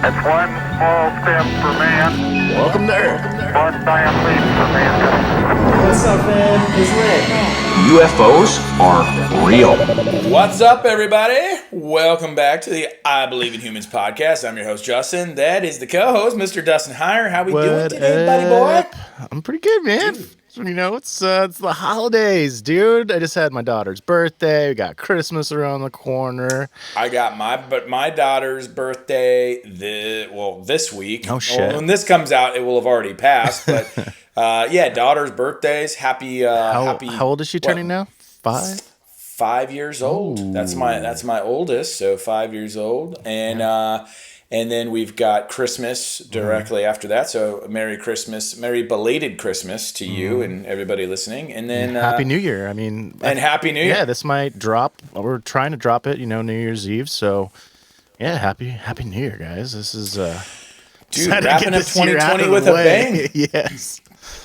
It's one small step for man, Welcome to Earth. one giant leap for mankind. What's up, man? It's Rick. UFOs are real. What's up, everybody? Welcome back to the I Believe in Humans podcast. I'm your host, Justin. That is the co-host, Mr. Dustin Heyer. How we doing today, buddy boy? I'm pretty good, man. You know, it's the holidays, dude. I just had my daughter's birthday. We got Christmas around the corner. I got my daughter's birthday this week. Oh, shit. Well, when this comes out, it will have already passed. But yeah, daughter's birthdays. Happy. How old is she turning now? 5? 5 years old. Ooh. That's my oldest, so 5 years old, and then we've got Christmas directly after that. So Merry Christmas, Merry belated Christmas to you and everybody listening, and then Happy New Year. Happy New Year. Yeah, this might drop. We're trying to drop it, New Year's Eve. So, yeah, Happy New Year, guys. This is dude, wrapping up 2020 with a bang. Yes.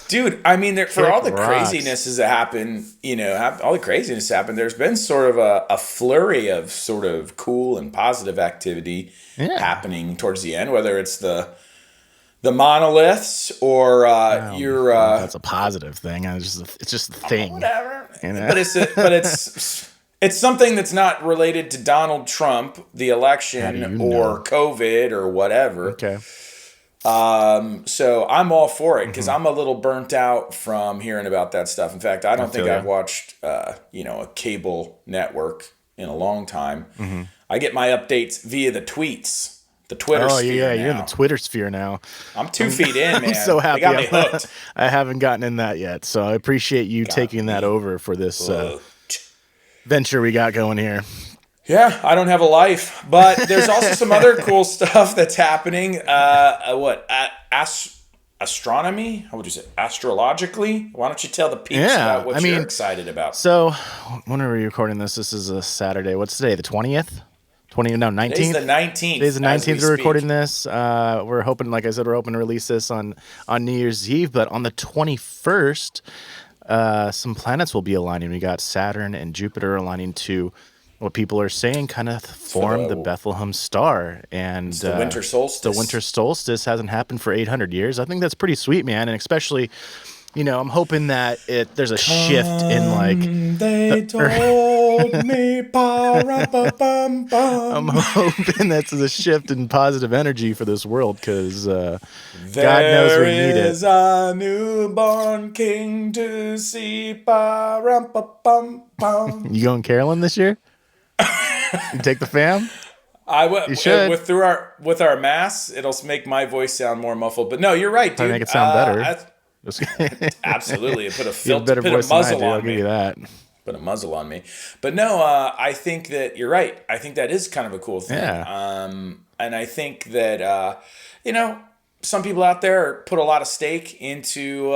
Dude, I mean, for all the rocks. crazinesses that happen, all the craziness happened, there's been sort of a flurry of sort of cool and positive activity happening towards the end, whether it's the monoliths or that's a positive thing. It's just a thing. Whatever. But it's something that's not related to Donald Trump, the election, or COVID or whatever. Okay. So I'm all for it because I'm a little burnt out from hearing about that stuff. In fact, I don't think I've watched, a cable network in a long time. Mm-hmm. I get my updates via the tweets, the Twitter sphere. Oh, yeah, now. you're in the Twitter sphere now. I'm 2 feet in, man. I'm so happy. They got me hooked. I haven't gotten in that yet, so I appreciate you taking that over for this venture we got going here. Yeah, I don't have a life, but there's also some other cool stuff that's happening. Astronomy? How would you say? Astrologically? Why don't you tell the peeps about what you're excited about? So, when are we recording this? This is a Saturday. What's today? The 20th? 19th? Today's the 19th. Today's the 19th we're recording this. We're hoping, like I said, we're hoping to release this on New Year's Eve, but on the 21st, some planets will be aligning. We got Saturn and Jupiter aligning to what people are saying kind of formed the Bethlehem star. And it's the winter solstice. The winter solstice hasn't happened for 800 years. I think that's pretty sweet, man. And especially, I'm hoping that there's a shift in like... They told me, I'm hoping that's a shift in positive energy for this world because God knows we need it. There is a newborn king to see. You going caroling this year? You take the fam? I will. You should. With our mass, it'll make my voice sound more muffled. But no, you're right, dude. Make it sound better. Absolutely, put a You have a better voice than I do, I'll give you that. Put a muzzle on me. But no, I think that you're right. I think that is kind of a cool thing. Yeah. And I think that some people out there put a lot of stake into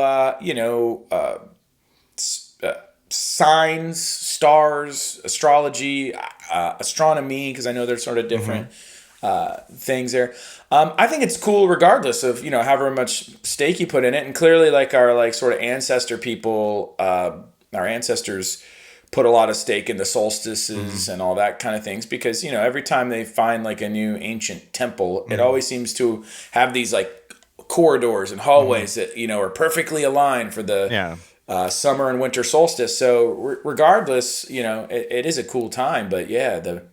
signs, stars, astrology, astronomy, because I know there's sort of different things there. I think it's cool regardless of, however much stake you put in it. And clearly like our like sort of ancestor people, our ancestors put a lot of stake in the solstices and all that kind of things because, every time they find like a new ancient temple, it always seems to have these like corridors and hallways that, are perfectly aligned for the summer and winter solstice. So regardless, it is a cool time. But yeah, the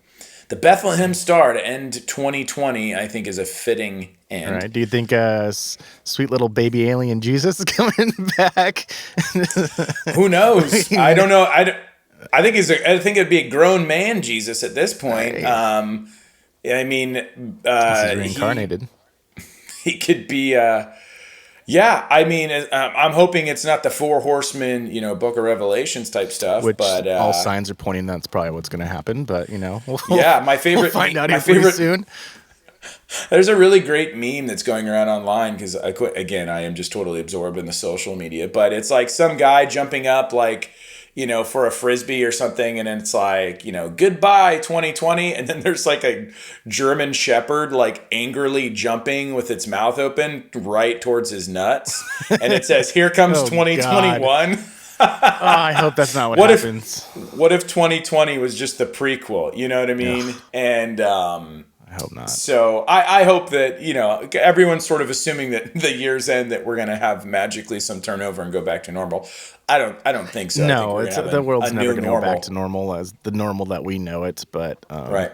Bethlehem star to end 2020, I think, is a fitting end. All right. Do you think sweet little baby alien Jesus is coming back? Who knows? I don't know. I think it'd be a grown man Jesus at this point. Right. He's reincarnated. He could be. I'm hoping it's not the 4 horsemen, Book of Revelations type stuff. Which but all signs are pointing that's probably what's going to happen. But my favorite. We'll find out here pretty soon. There's a really great meme that's going around online because I am just totally absorbed in the social media. But it's like some guy jumping up like, for a Frisbee or something. And then it's like, goodbye 2020. And then there's like a German Shepherd, like angrily jumping with its mouth open right towards his nuts. And it says, here comes 2021. I hope that's not what happens. What if 2020 was just the prequel? You know what I mean? Ugh. And I hope not. So I hope that, everyone's sort of assuming that the year's end that we're going to have magically some turnover and go back to normal. I don't think so. I think No, we're it's going to the have world's a never new going to go back normal. to normal as the normal that we know it. But Right.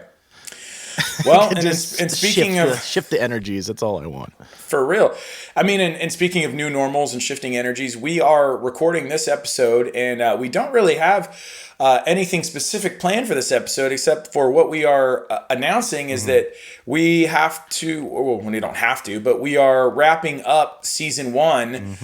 Well, and just speaking of shift the energies, that's all I want. for real. I mean, and speaking of new normals and shifting energies, we are recording this episode, and we don't really have anything specific planned for this episode, except for what we are announcing is that we have to, well, we don't have to, but we are wrapping up season 1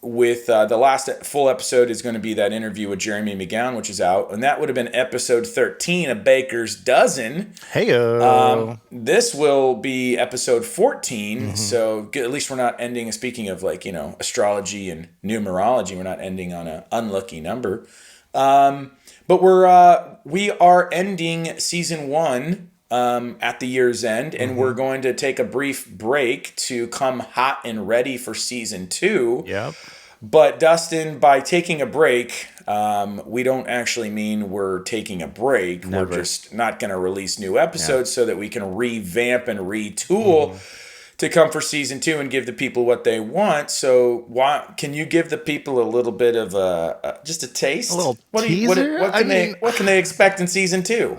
with the last full episode is going to be that interview with Jeremy McGowan, which is out, and that would have been episode 13, A Baker's Dozen. Heyo. This will be episode 14, so at least we're not ending, speaking of astrology and numerology, we're not ending on an unlucky number. But we are ending season 1 at the year's end, and we're going to take a brief break to come hot and ready for season 2. Yep. But Dustin, by taking a break, we don't actually mean we're taking a break. Never. We're just not going to release new episodes so that we can revamp and retool to come for season 2 and give the people what they want. So can you give the people a little bit of just a taste? A little What teaser? what can they expect in season 2?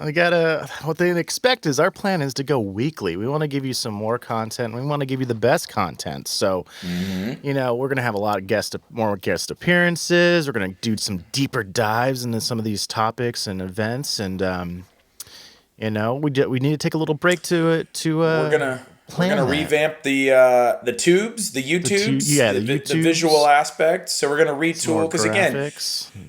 What they expect is our plan is to go weekly. We want to give you some more content. We want to give you the best content. So, we're going to have a lot of more guest appearances. We're going to do some deeper dives into some of these topics and events. And, we need to take a little break to we're gonna revamp the tubes, the YouTubes, the visual aspect. So we're gonna retool because again,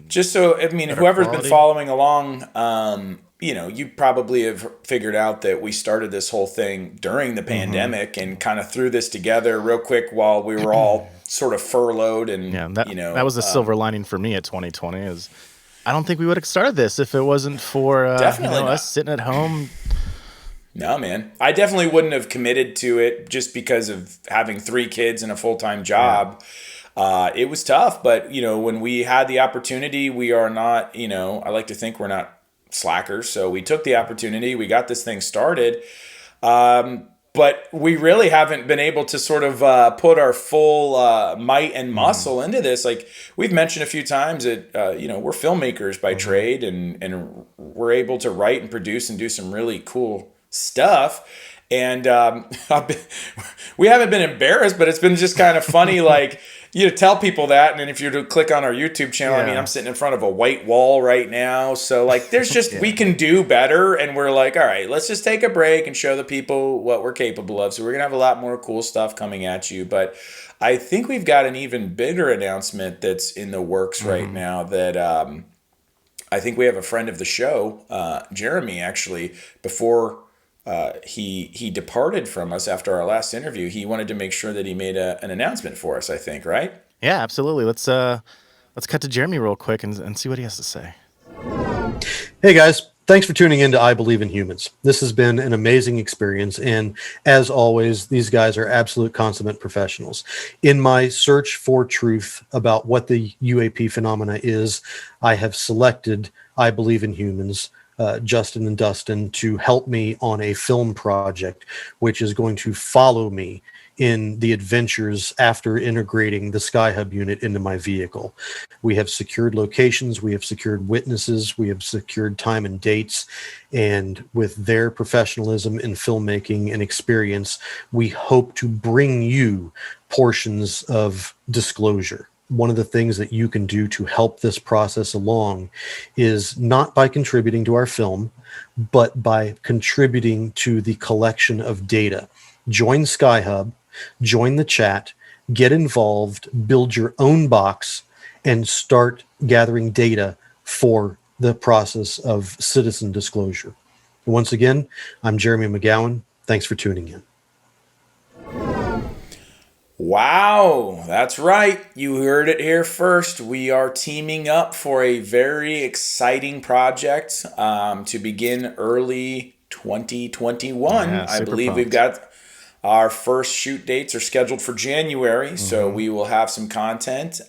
just so whoever's been following along, you probably have figured out that we started this whole thing during the pandemic and kind of threw this together real quick while we were all sort of furloughed and that was the silver lining for me at 2020 is I don't think we would have started this if it wasn't for definitely us sitting at home. No, man. I definitely wouldn't have committed to it just because of having 3 kids and a full-time job. Yeah. It was tough, but, when we had the opportunity, we are not, I like to think we're not slackers. So we took the opportunity. We got this thing started. But we really haven't been able to sort of put our full might and muscle into this. Like we've mentioned a few times that, we're filmmakers by trade and we're able to write and produce and do some really cool stuff, and we haven't been embarrassed, but it's been just kind of funny, tell people that, and then if you were to click on our YouTube channel, I'm sitting in front of a white wall right now, so there's just we can do better, and we're like, all right, let's just take a break and show the people what we're capable of. So we're gonna have a lot more cool stuff coming at you, but I think we've got an even bigger announcement that's in the works right now that I think we have a friend of the show, Jeremy, actually, before he departed from us after our last interview. He wanted to make sure that he made an announcement for us, I think, right? Yeah, absolutely. Let's cut to Jeremy real quick and see what he has to say. Hey guys, thanks for tuning in to I Believe in Humans. This has been an amazing experience, and as always, these guys are absolute consummate professionals. In my search for truth about what the UAP phenomena is, I have selected I Believe in Humans, Justin and Dustin, to help me on a film project, which is going to follow me in the adventures after integrating the SkyHub unit into my vehicle. We have secured locations, we have secured witnesses, we have secured time and dates, and with their professionalism in filmmaking and experience, we hope to bring you portions of disclosure. One of the things that you can do to help this process along is not by contributing to our film, but by contributing to the collection of data. Join SkyHub, join the chat, get involved, build your own box, and start gathering data for the process of citizen disclosure. Once again, I'm Jeremy McGowan. Thanks for tuning in. Wow, that's right. You heard it here first. We are teaming up for a very exciting project to begin early 2021. Yeah, I believe pumped. we've got our first shoot dates are scheduled for January, so we will have some content.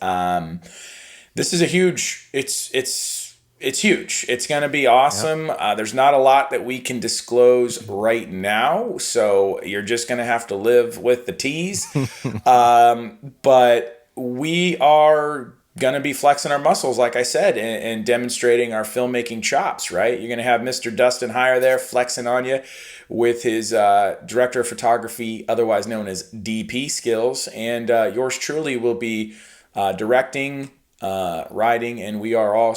This is a huge. It's it's huge. It's going to be awesome. There's not a lot that we can disclose right now, so you're just going to have to live with the tease. But we are going to be flexing our muscles, like I said, and demonstrating our filmmaking chops, right? You're going to have Mr. Dustin Heyer there flexing on you with his director of photography, otherwise known as DP skills. And yours truly will be directing, writing, and we are all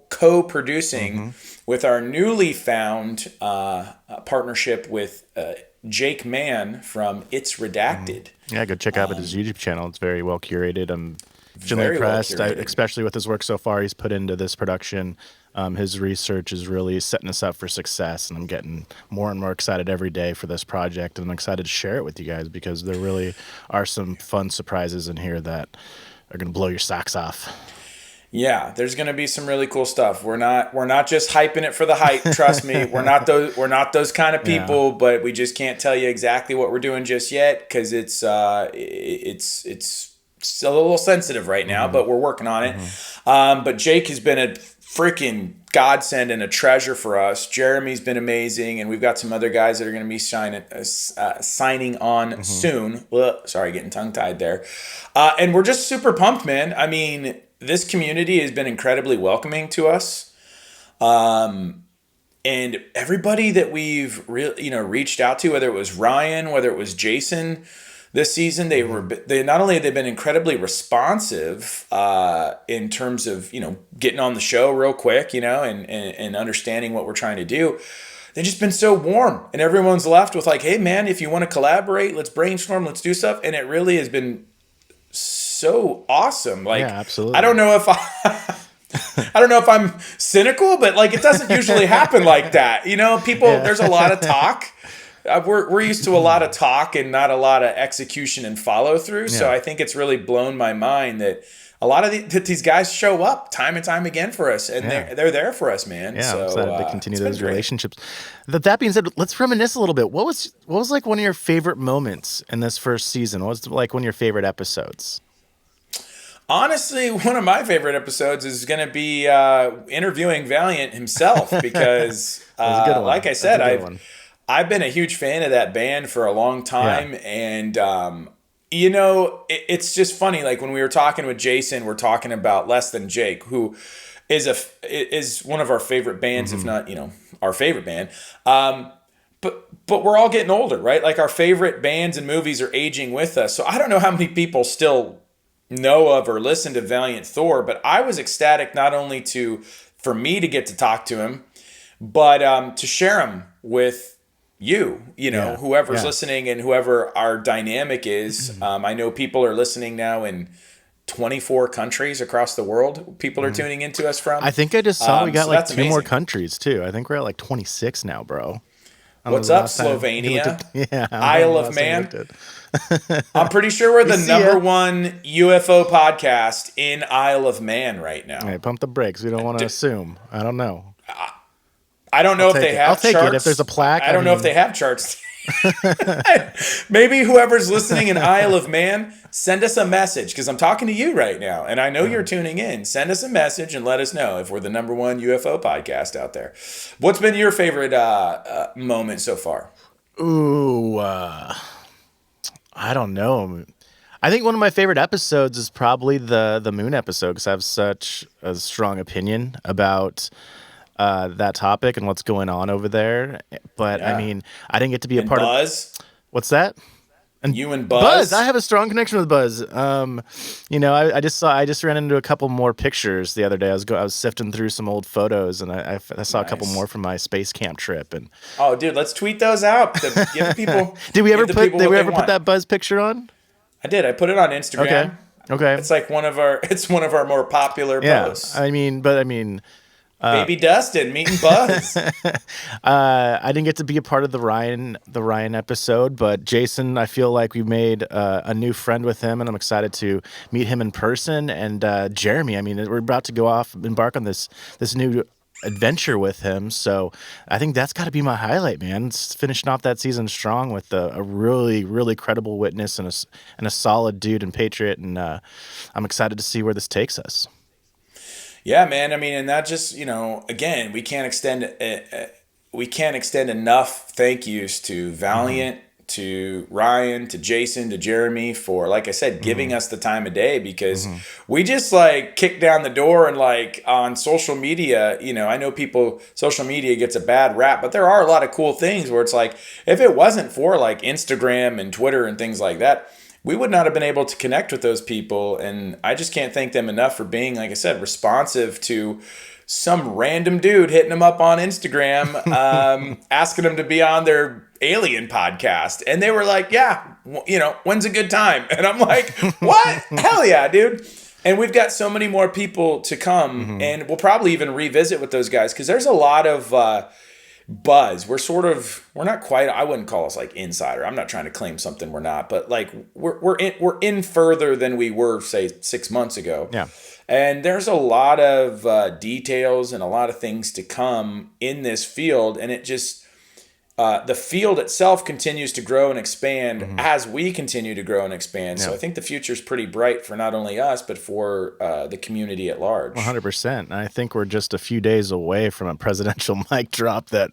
co-producing with our newly found partnership with Jake Mann from It's Redacted. Yeah, go check out his YouTube channel. It's very well curated. I'm extremely Very well impressed, curated. especially with his work so far. He's put into this production. His research is really setting us up for success, and I'm getting more and more excited every day for this project, and I'm excited to share it with you guys because there really are some fun surprises in here that are going to blow your socks off. Yeah, there's going to be some really cool stuff. We're not just hyping it for the hype. Trust me, we're not those kind of people. But we just can't tell you exactly what we're doing just yet because it's a little sensitive right now. But we're working on it. But Jake has been a freaking godsend and a treasure for us. Jeremy's been amazing, and we've got some other guys that are going to be signing on soon. Sorry, getting tongue tied there. And we're just super pumped, man. I mean, this community has been incredibly welcoming to us. And everybody that we've reached out to, whether it was Ryan, whether it was Jason this season, they not only have they been incredibly responsive in terms of, getting on the show real quick, and understanding what we're trying to do. They've just been so warm, and everyone's left with like, hey man, if you want to collaborate, let's brainstorm, let's do stuff. And it really has been so awesome. Like, yeah, absolutely. I don't know if I'm cynical, but like it doesn't usually happen like that. There's a lot of talk. We're used to a lot of talk and not a lot of execution and follow through. So I think it's really blown my mind that a lot of these guys show up time and time again for us, and they're there for us, man. Yeah, so, I'm excited to continue those great. relationships. That being said, let's reminisce a little bit. What was like one of your favorite moments in this first season? What was like one of your favorite episodes? Honestly, one of my favorite episodes is going to be interviewing Valiant himself because, like I said, I've been a huge fan of that band for a long time, and it's just funny. Like when we were talking with Jason, we're talking about Less Than Jake, who is one of our favorite bands, if not our favorite band. But we're all getting older, right? Like our favorite bands and movies are aging with us. So I don't know how many people still know of or listen to Valiant Thor, but I was ecstatic not only for me to get to talk to him, but to share him with whoever's listening and whoever our dynamic is. I know people are listening now in 24 countries across the world. People are tuning into us from. I think I just saw we got like two more amazing. countries too. I think we're at like 26 now, bro. What's up, Slovenia? Yeah, Isle of Man. I'm pretty sure we're the number one UFO podcast in Isle of Man right now. All right, pump the brakes. We don't want to assume. I don't know. I don't know if they have I'll take charts. it if there's a plaque. I don't know if they have charts. Maybe whoever's listening in Isle of Man, send us a message because I'm talking to you right now, and I know you're tuning in. Send us a message and let us know if we're the number one UFO podcast out there. What's been your favorite moment so far? Ooh, I don't know. I think one of my favorite episodes is probably the moon episode because I have such a strong opinion about that topic and what's going on over there. But I mean, I didn't get to be a part Buzz? of. What's that? And you and Buzz? I have a strong connection with Buzz. I just ran into a couple more pictures the other day. I was sifting through some old photos, and I saw a couple more from my space camp trip. And oh, dude, let's tweet those out to give people. Did we ever put that Buzz picture on? I did. I put it on Instagram. Okay. It's like one of our more popular posts. I mean, Baby Dustin meeting Buzz. I didn't get to be a part of the Ryan episode, but Jason, I feel like we made a new friend with him, and I'm excited to meet him in person. And Jeremy, I mean, we're about to embark on this new adventure with him. So I think that's got to be my highlight, man. It's finishing off that season strong with a really, really credible witness and a solid dude and patriot. And I'm excited to see where this takes us. Yeah, man. I mean, and that just, again, we can't extend enough thank yous to Valiant, to Ryan, to Jason, to Jeremy for, like I said, giving us the time of day, because we just like kick down the door and like on social media, I know social media gets a bad rap, but there are a lot of cool things where it's like, if it wasn't for like Instagram and Twitter and things like that, we would not have been able to connect with those people. And I just can't thank them enough for being, like I said, responsive to some random dude hitting them up on Instagram, asking them to be on their alien podcast. And they were like, yeah, when's a good time? And I'm like, what? Hell yeah, dude. And we've got so many more people to come, and we'll probably even revisit with those guys, because there's a lot of buzz. We're not quite, I wouldn't call us like insider. I'm not trying to claim something we're not, but like we're in further than we were, say, 6 months ago. Yeah. And there's a lot of details and a lot of things to come in this field, and it just the field itself continues to grow and expand as we continue to grow and expand. Yeah. So I think the future is pretty bright for not only us, but for the community at large. 100%. I think we're just a few days away from a presidential mic drop that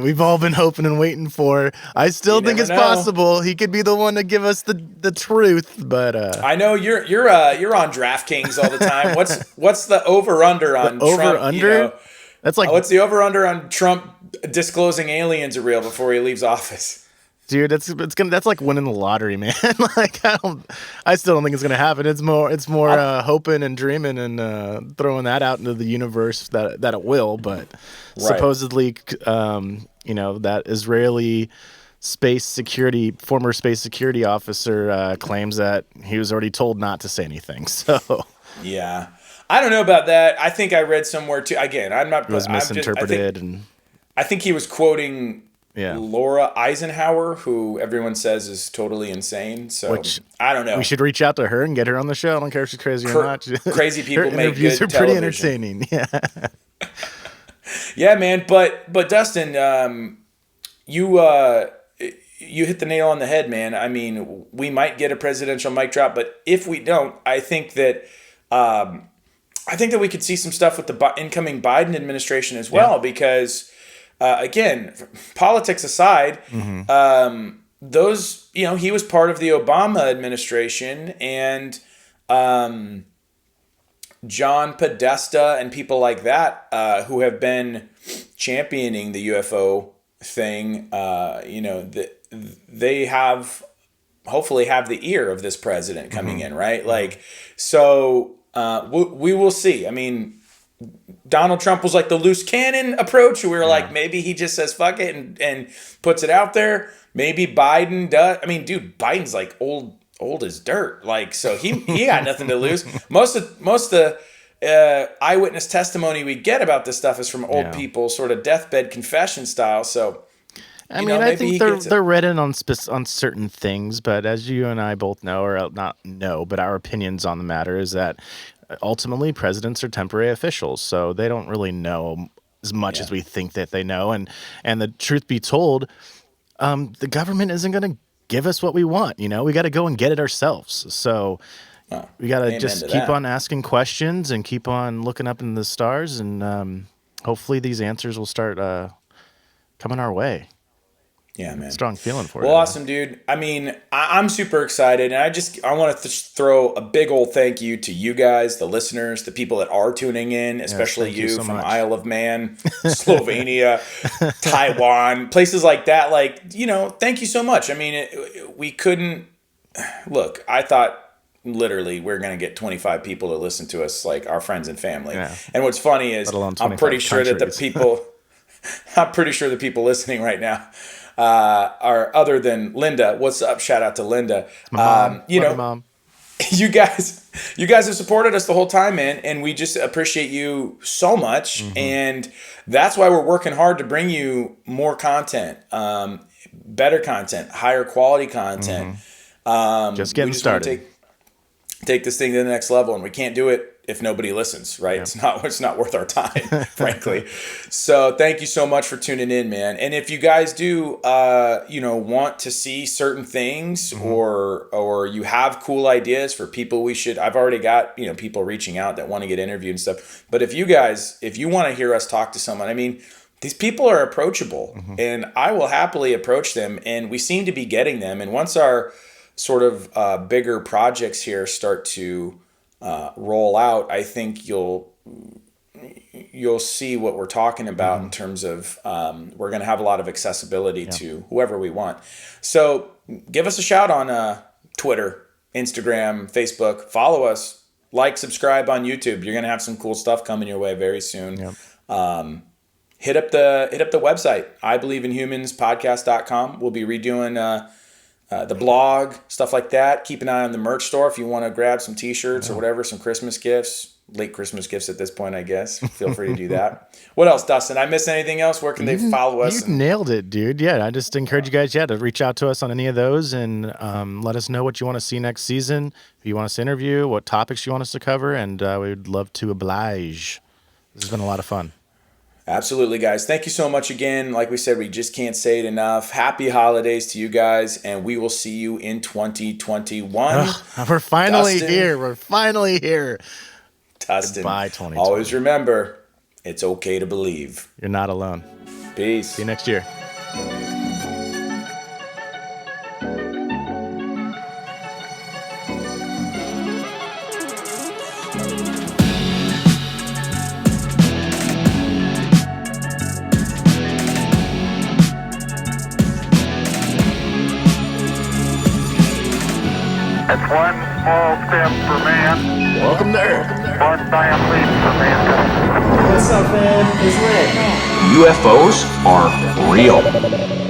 we've all been hoping and waiting for. I still think it's possible. He could be the one to give us the truth, but I know you're on DraftKings all the time. What's the over under on over Trump? under? That's like, what's the over under on Trump disclosing aliens are real before he leaves office? dude, that's like winning the lottery, man. Like I still don't think it's gonna happen. It's more hoping and dreaming and throwing that out into the universe that it will. But supposedly, that Israeli former space security officer claims that he was already told not to say anything. So yeah, I don't know about that. I think I read somewhere too. Again, I'm not. It was misinterpreted, I think he was quoting Laura Eisenhower, who everyone says is totally insane. So I don't know. We should reach out to her and get her on the show. I don't care if she's crazy or not. Crazy people her make interviews good are pretty television. entertaining. Yeah. Yeah, man. But Dustin, you hit the nail on the head, man. I mean, we might get a presidential mic drop, but if we don't, I think that we could see some stuff with the incoming Biden administration as well, because again, politics aside, those, he was part of the Obama administration, and John Podesta and people like that who have been championing the UFO thing, they hopefully have the ear of this president coming in, right? Like, so we will see. I mean, Donald Trump was like the loose cannon approach. We were like, maybe he just says fuck it and puts it out there. Maybe Biden does. I mean, dude, Biden's like old as dirt. Like, so he got nothing to lose. Most of the eyewitness testimony we get about this stuff is from old people, sort of deathbed confession style. So, I mean, I think they're read in on certain things, but as you and I both know, or not know, but our opinions on the matter is that ultimately presidents are temporary officials, so they don't really know as much as we think that they know. And the truth be told, the government isn't going to give us what we want. We got to go and get it ourselves. So we got to just keep on asking questions and keep on looking up in the stars, and hopefully these answers will start coming our way. Yeah, man. Strong feeling for it. Well, awesome, dude. I mean, I'm super excited, and I want to throw a big old thank you to you guys, the listeners, the people that are tuning in, especially you so from much. Isle of Man, Slovenia, Taiwan, places like that. Like, thank you so much. I mean, we couldn't look. I thought literally we're gonna get 25 people to listen to us, like our friends and family. Yeah. And what's funny is I'm pretty sure that the people listening right now are other than Linda. What's up? Shout out to Linda. Mom. Mom. You guys have supported us the whole time, man, and we just appreciate you so much. And that's why we're working hard to bring you more content, better content, higher quality content. Just getting started. Take this thing to the next level, and we can't do it if nobody listens, right? It's not worth our time, frankly. So thank you so much for tuning in, man. And if you guys do, want to see certain things or you have cool ideas for people I've already got, people reaching out that want to get interviewed and stuff. But if you want to hear us talk to someone, I mean, these people are approachable and I will happily approach them, and we seem to be getting them. And once our sort of bigger projects here start to roll out, I think you'll see what we're talking about in terms of we're going to have a lot of accessibility to whoever we want. So give us a shout on Twitter, Instagram, Facebook. Follow us, subscribe on YouTube. You're going to have some cool stuff coming your way very soon. Yep. Hit up the website, ibelieveinhumanspodcast.com. We'll be redoing the blog, stuff like that. Keep an eye on the merch store if you want to grab some t-shirts or whatever, some Christmas gifts, late Christmas gifts at this point, I guess. Feel free to do that. What else, Dustin? I missed anything else? Where can they follow us? You nailed it, dude. Yeah, I just encourage you guys, to reach out to us on any of those and let us know what you want to see next season, who you want us to interview, what topics you want us to cover, and we would love to oblige. This has been a lot of fun. Absolutely, guys. Thank you so much again. Like we said, we just can't say it enough. Happy holidays to you guys, and we will see you in 2021. We're finally Dustin. here. We're finally here. Dustin, Goodbye, 2020. always remember, it's okay to believe. You're not alone. Peace. See you next year. It's one small step for man, Welcome to Earth. one giant leap for mankind. What's up, man? It's Lit. UFOs are real.